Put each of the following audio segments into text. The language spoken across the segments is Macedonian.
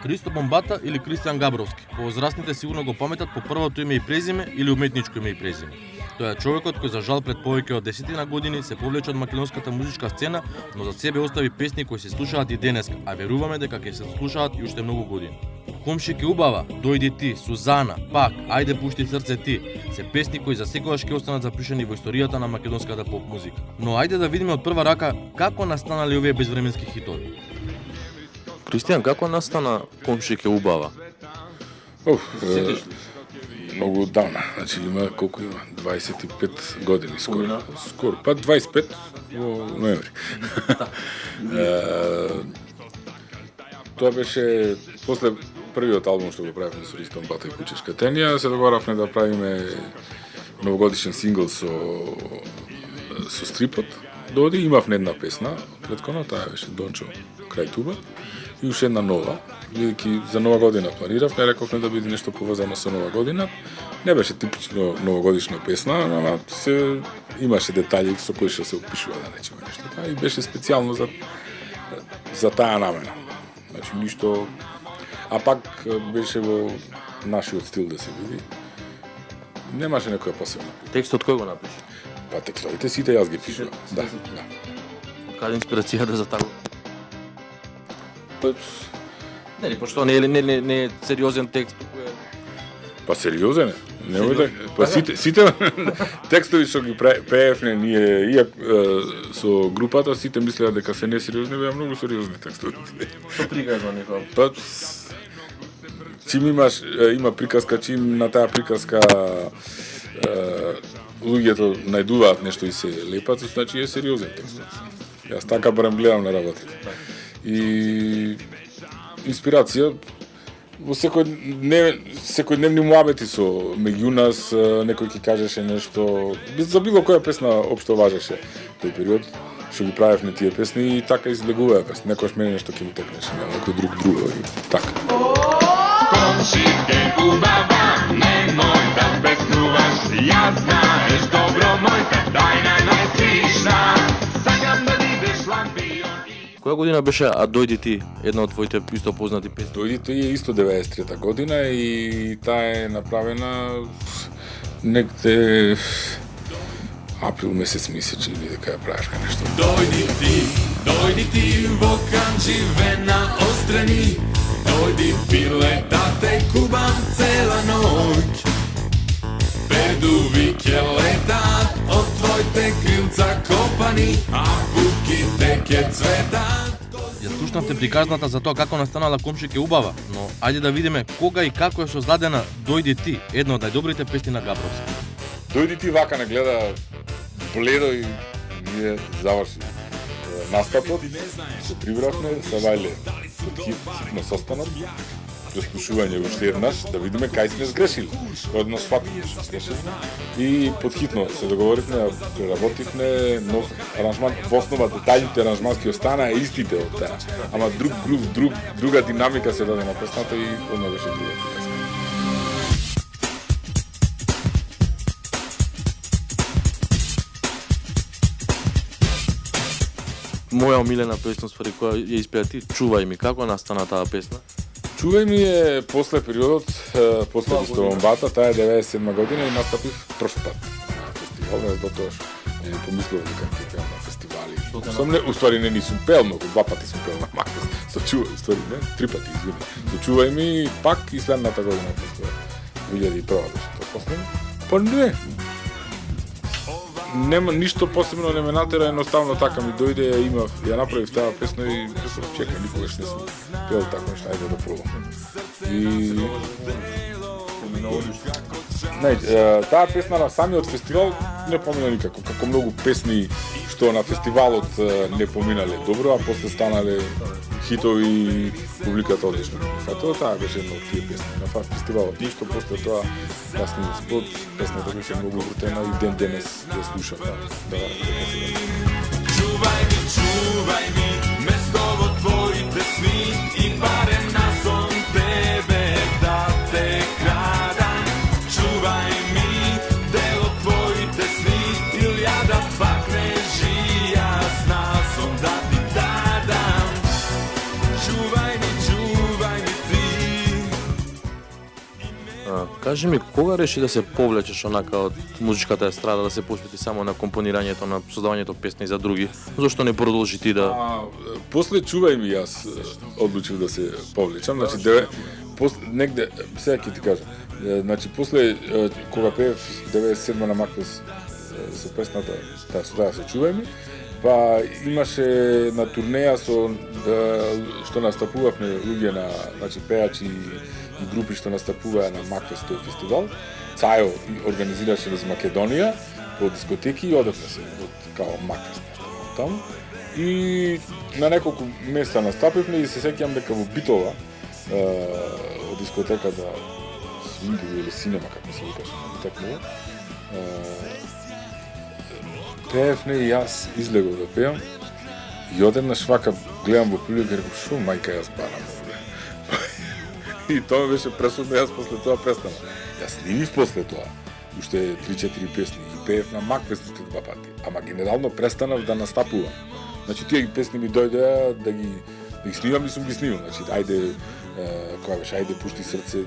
Христо Бомбата или Кристијан Габровски. Повозрастните сигурно го паметат по првото име и презиме или уметничко име и презиме. Тоа е човекот кој за жал пред повеќе од 10 години се повлече од македонската музичка сцена, но за себе остави песни кои се слушаат и денеска, а веруваме дека ќе се слушаат и уште многу години. Комшике убава, дојди ти, Сузана, пак, ајде пушти срце ти, се песни кои за секогаш ќе останат запишани во историјата на македонската поп музика. Но ајде да видиме од прва рака како настанале овие безвременски хитови. Кристијан, како настана Комшике убава? Многу давна, значи има колку има 25 години скоро. Скоро, па 25 во ноември. Тоа беше после првиот албум што го правевме со Христо Бомбата и Кучешка Тенија, се договоравме да правиме новогодишен сингл со стрипот. Доди имавме една песна, претконо таа беше Дончо крај туба и уште една нова. Бидејќи за нова година планиравме, рековме да биде нешто поврзано со нова година. Не беше типично новогодишна песна, ама се имаше детали со кои што се опишува да речеме нешто. И беше специјално за таа намена. Значи ништо, а пак беше во нашиот стил да се види. Немаше некоја посебна. Текстот кој го напиша? Па текстовите сите јас ги пишувам. Да. Каде инспирацијата за тако? Па, Не, пошто не е сериозен текст, туку е. па сериозен е. Немој да, па сите текстови што ги пеевме ние и со групата, сите мислеа дека се несериозни, беа многу сериозни текстови. Што приказва некоја? Па чим има приказка, чим на таа приказка луѓето најдуваат нешто и се лепат, значи е сериозен текст. Јас така барем гледам на работите. И инспирација во секојдневни муабети со меѓу нас, некој ќе кажеше нешто, за било која песна општо важеше тој период што ги правевме тие песни и така излегуваа песни. Некојаш мене нешто ќе ми текнеше, некој друг и така. Комшике убава, немој да песнуваш, ја знаеш добро мојка тајна најстришна, сакам да бидеш лампион. Која година беше А дојди ти, една од твоите исто познати песни? Дојди ти е исто 93-та година и таа е направена некде април месец мисечи или дека ја правевме нешто. Дојди ти во Канџивена острани, дојди пиле да те кубам цела ноќ. Бедуви ќе летат од твоите крилца копани, а буките ќе цветат. Ја слушнавте приказната за тоа како настанала Комшике убава, но ајде да видиме кога и како е создадена Дојди ти, една од најдобрите песни на Габровски. Дојди ти вака не гледа бледо и ние заврши настапот, се прибравме со Вајле под хитно состанок, преслушување уште еднаш, да видиме кај сме сгрешили. Одно сватиме што сгрешили. И под хитно се договоривме, преработивме нов аранжман, во основа детаљите аранжмански останаа истите од таа. Ама друг грув, друга динамика се даде на песната и одно беше друга приказка. Моја омилена песна според која ја испеа ти, Чувај ми, како настана таа песна? Чувај ми е после периодот, после Христо Бомбата, таа е 97 година и настапив прв пат на фестивал, јас до тоа не помислив дека ќе пеам на фестивали. Уствари не сум пеел многу, 2 пати сум пеел на Макс, со Чувај, уствари не, 3 пати, извини. Со Чувај ми пак и следната година, 2001 беше тоа последно. Па не, нема ништо посебно не ме натера, едноставно така ми дојде, ја направив таа песна и реков, чекај, никогаш не сум пеел така нешто, ајде да пробам. И таа песна на самиот фестивал не помина никако, како многу песни што на фестивалот не поминале добро, а после станале хитови и публиката одлично прифатила. Таа беше една од тие песни на фестивалот. Ништо после тоа јас спот, песната беше многу вртена и ден денес ја слушам. Чувај ми, место во твоите сни и барем на сон тебе да те крадам. Чувај ми, дел од твоите сни или ја да пакнеш и јас на сон да ти дадам. Чувај ми ти Кажи ми, кога реши да се повлечеш онака од музичката естрада, да се посвети само на компонирањето, на создавањето песни за други? Зошто не продолжи ти да... После чувај ми јас одлучив да се повлечам, значи негде сега ќе ти кажам. Значи после кога пеев 97 на Маквес со песната таа се чувај ми, па имаше на турнеја што настапувавме луѓе на, значи пеачи и групи што настапуваа на Маквес тој фестивал. Цајо организираше низ Македонија по дискотеки и одевме се од као Маквес нешто таму. И на неколку места настапивме и се сеќавам дека во Битола од дискотеката Свингл или Синема, како се викаше на текмова, пеевме и јас излегов да пеам и одеднаш вака гледам во публика и реков, шо мајка јас барам овде. И тоа беше пресудно, јас после тоа престанав. Јас снимив после тоа, уште 3-4 песни и пеев на Маквес два пати, ама генерално престанав да настапувам. Значи тие песни ми дојдеа да ги снимам и сум ги снимал. Значи ајде која беше, ајде пушти срце,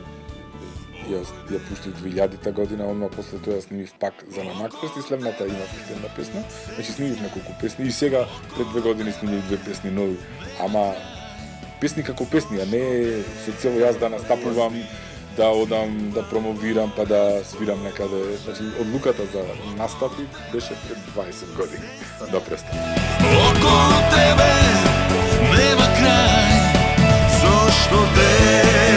јас ја пуштив 2000-та година, онма после тоа снимив пак за на Макфест и следната имав уште една песна. Значи снимив неколку песни и сега пред 2 години снимив 2 песни нови, ама песни како песни, а не со цел јас да настапувам, да одам, да промовирам, па да свирам некаде. Значи одлуката за настапи беше пред 20 години да престанам. Околу тебе нема крај, зошто те